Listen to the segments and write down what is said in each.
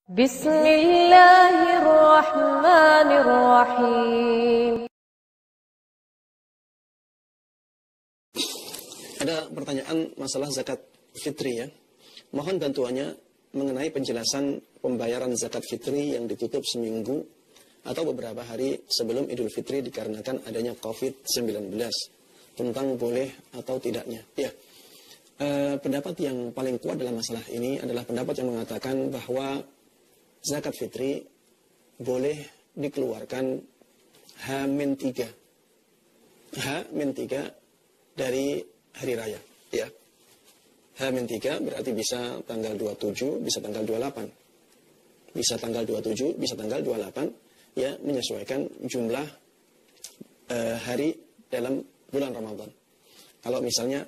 Bismillahirrahmanirrahim. Ada pertanyaan masalah zakat fitri ya. Mohon bantuannya mengenai penjelasan pembayaran zakat fitri yang ditutup seminggu atau beberapa hari sebelum Idul Fitri dikarenakan adanya COVID-19. Tentang boleh atau tidaknya. Ya, pendapat yang paling kuat dalam masalah ini adalah pendapat yang mengatakan bahwa zakat fitri boleh dikeluarkan H-3. H-3 dari hari raya. Ya. H-3 berarti bisa tanggal 27, bisa tanggal 28. Bisa tanggal 27, bisa tanggal 28. Ya, menyesuaikan jumlah hari dalam bulan Ramadan. Kalau misalnya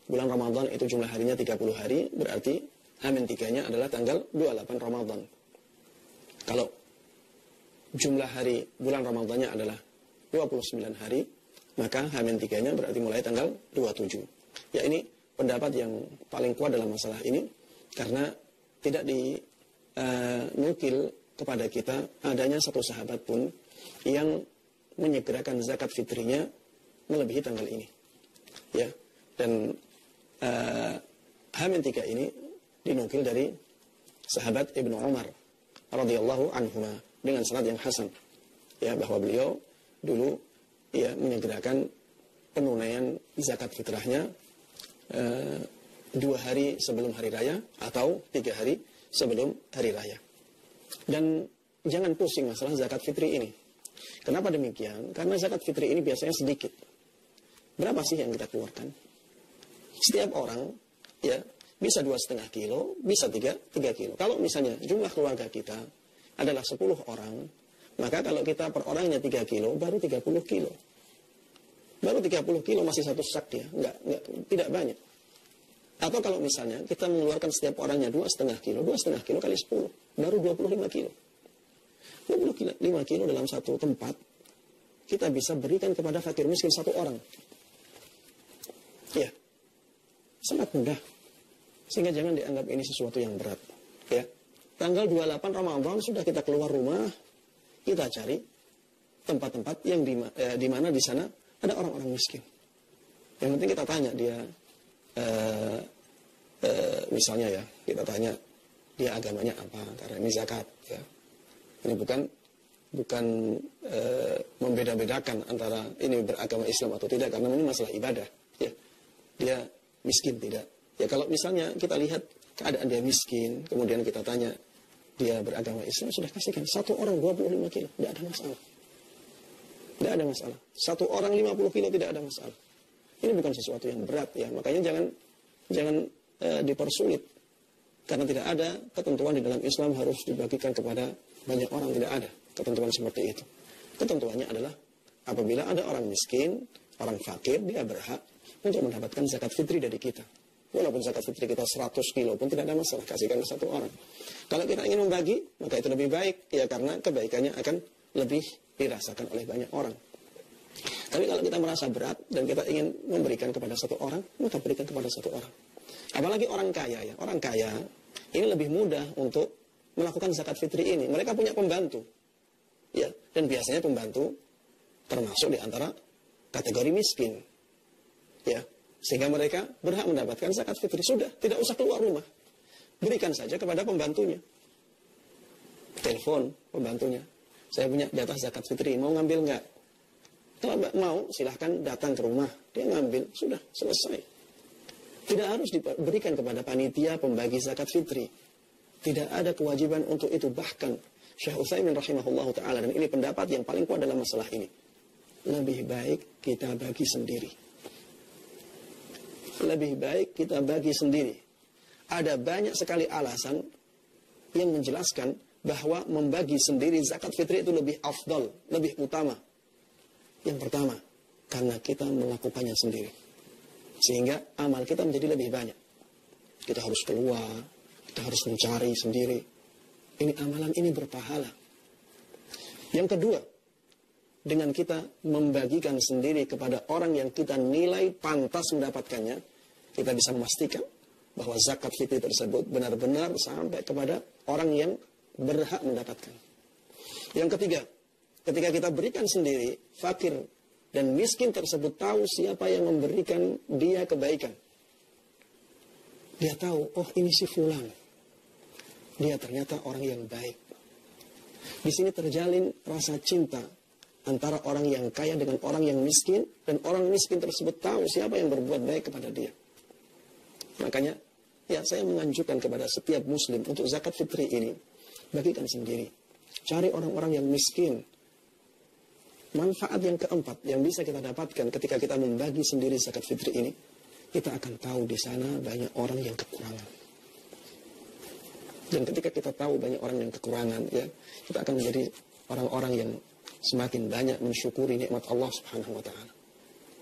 bulan Ramadan itu jumlah harinya 30 hari, berarti H-3-nya adalah tanggal 28 Ramadan. Kalau jumlah hari bulan Ramadannya adalah 29 hari, maka H-3-nya berarti mulai tanggal 27. Ya, ini pendapat yang paling kuat dalam masalah ini, karena tidak dinukil kepada kita adanya satu sahabat pun yang menyegerakan zakat fitrinya melebihi tanggal ini. Ya, dan H-3 ini dinukil dari sahabat Ibnu Umar radhiyallahu anhuma dengan sanad yang hasan. Ya, bahwa beliau dulu ya menyegerakan penunaian zakat fitrahnya 2 hari sebelum hari raya atau 3 hari sebelum hari raya. Dan jangan pusing masalah zakat fitri ini. Kenapa demikian? Karena zakat fitri ini biasanya sedikit. Berapa sih yang kita keluarkan? Setiap orang ya bisa 2,5 kilo, bisa 3 kilo. Kalau misalnya jumlah keluarga kita adalah 10 orang, maka kalau kita per orangnya 3 kilo, baru 30 kilo. Baru 30 kilo masih satu sak ya, tidak banyak. Atau kalau misalnya kita mengeluarkan setiap orangnya 2,5 kilo kali 10, baru 25 kilo. 25 kilo dalam satu tempat, kita bisa berikan kepada fakir miskin satu orang. Ya, sangat mudah. Sehingga jangan dianggap ini sesuatu yang berat. Ya, tanggal 28 Ramadan sudah kita keluar rumah, kita cari tempat-tempat yang di mana di sana ada orang-orang miskin. Yang penting kita tanya dia, misalnya ya, kita tanya dia agamanya apa, karena ini zakat. Ya. Ini bukan membeda-bedakan antara ini beragama Islam atau tidak, karena ini masalah ibadah. Ya. Dia miskin tidak. Ya, kalau misalnya kita lihat keadaan dia miskin, kemudian kita tanya dia beragama Islam, sudah kasihkan satu orang 25 kilo, tidak ada masalah. Tidak ada masalah. Satu orang 50 kilo tidak ada masalah. Ini bukan sesuatu yang berat ya. Makanya jangan dipersulit. Karena tidak ada ketentuan di dalam Islam harus dibagikan kepada banyak orang, tidak ada ketentuan seperti itu. Ketentuannya adalah apabila ada orang miskin, orang fakir, dia berhak untuk mendapatkan zakat fitri dari kita. Walaupun zakat fitri kita 100 kilo pun tidak ada masalah, kasihkan ke satu orang. Kalau kita ingin membagi, maka itu lebih baik ya, karena kebaikannya akan lebih dirasakan oleh banyak orang. Tapi kalau kita merasa berat dan kita ingin memberikan kepada satu orang, maka berikan kepada satu orang. Apalagi orang kaya ya. Orang kaya ini lebih mudah untuk melakukan zakat fitri ini. Mereka punya pembantu. Ya, dan biasanya pembantu termasuk di antara kategori miskin. Ya, sehingga mereka berhak mendapatkan zakat fitri. Sudah, tidak usah keluar rumah. Berikan saja kepada pembantunya. Telepon pembantunya. Saya punya jatah zakat fitri, mau ngambil nggak? Kalau mau, silahkan datang ke rumah. Dia ngambil, sudah, selesai. Tidak harus diberikan kepada panitia pembagi zakat fitri. Tidak ada kewajiban untuk itu. Bahkan, Syekh Utsaimin rahimahullah ta'ala, dan ini pendapat yang paling kuat dalam masalah ini. Lebih baik kita bagi sendiri. Lebih baik kita bagi sendiri. Ada banyak sekali alasan yang menjelaskan bahwa membagi sendiri zakat fitri itu lebih afdal, lebih utama. Yang pertama, karena kita melakukannya sendiri. Sehingga amal kita menjadi lebih banyak. Kita harus keluar, kita harus mencari sendiri. Ini amalan ini berpahala. Yang kedua, dengan kita membagikan sendiri kepada orang yang kita nilai pantas mendapatkannya, kita bisa memastikan bahwa zakat fitri tersebut benar-benar sampai kepada orang yang berhak mendapatkan. Yang ketiga, ketika kita berikan sendiri, fakir dan miskin tersebut tahu siapa yang memberikan dia kebaikan. Dia tahu, oh ini si fulan. Dia ternyata orang yang baik. Di sini terjalin rasa cinta antara orang yang kaya dengan orang yang miskin, dan orang miskin tersebut tahu siapa yang berbuat baik kepada dia. Makanya, ya saya menganjurkan kepada setiap muslim untuk zakat fitri ini, bagikan sendiri. Cari orang-orang yang miskin. Manfaat yang keempat yang bisa kita dapatkan ketika kita membagi sendiri zakat fitri ini, kita akan tahu di sana banyak orang yang kekurangan. Dan ketika kita tahu banyak orang yang kekurangan, ya, kita akan menjadi orang-orang yang semakin banyak mensyukuri nikmat Allah Subhanahu wa taala.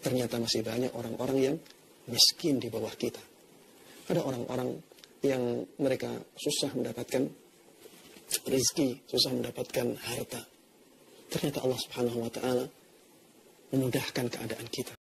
Ternyata masih banyak orang-orang yang miskin di bawah kita. Ada orang-orang yang mereka susah mendapatkan rezeki, susah mendapatkan harta. Ternyata Allah Subhanahu wa taala memudahkan keadaan kita.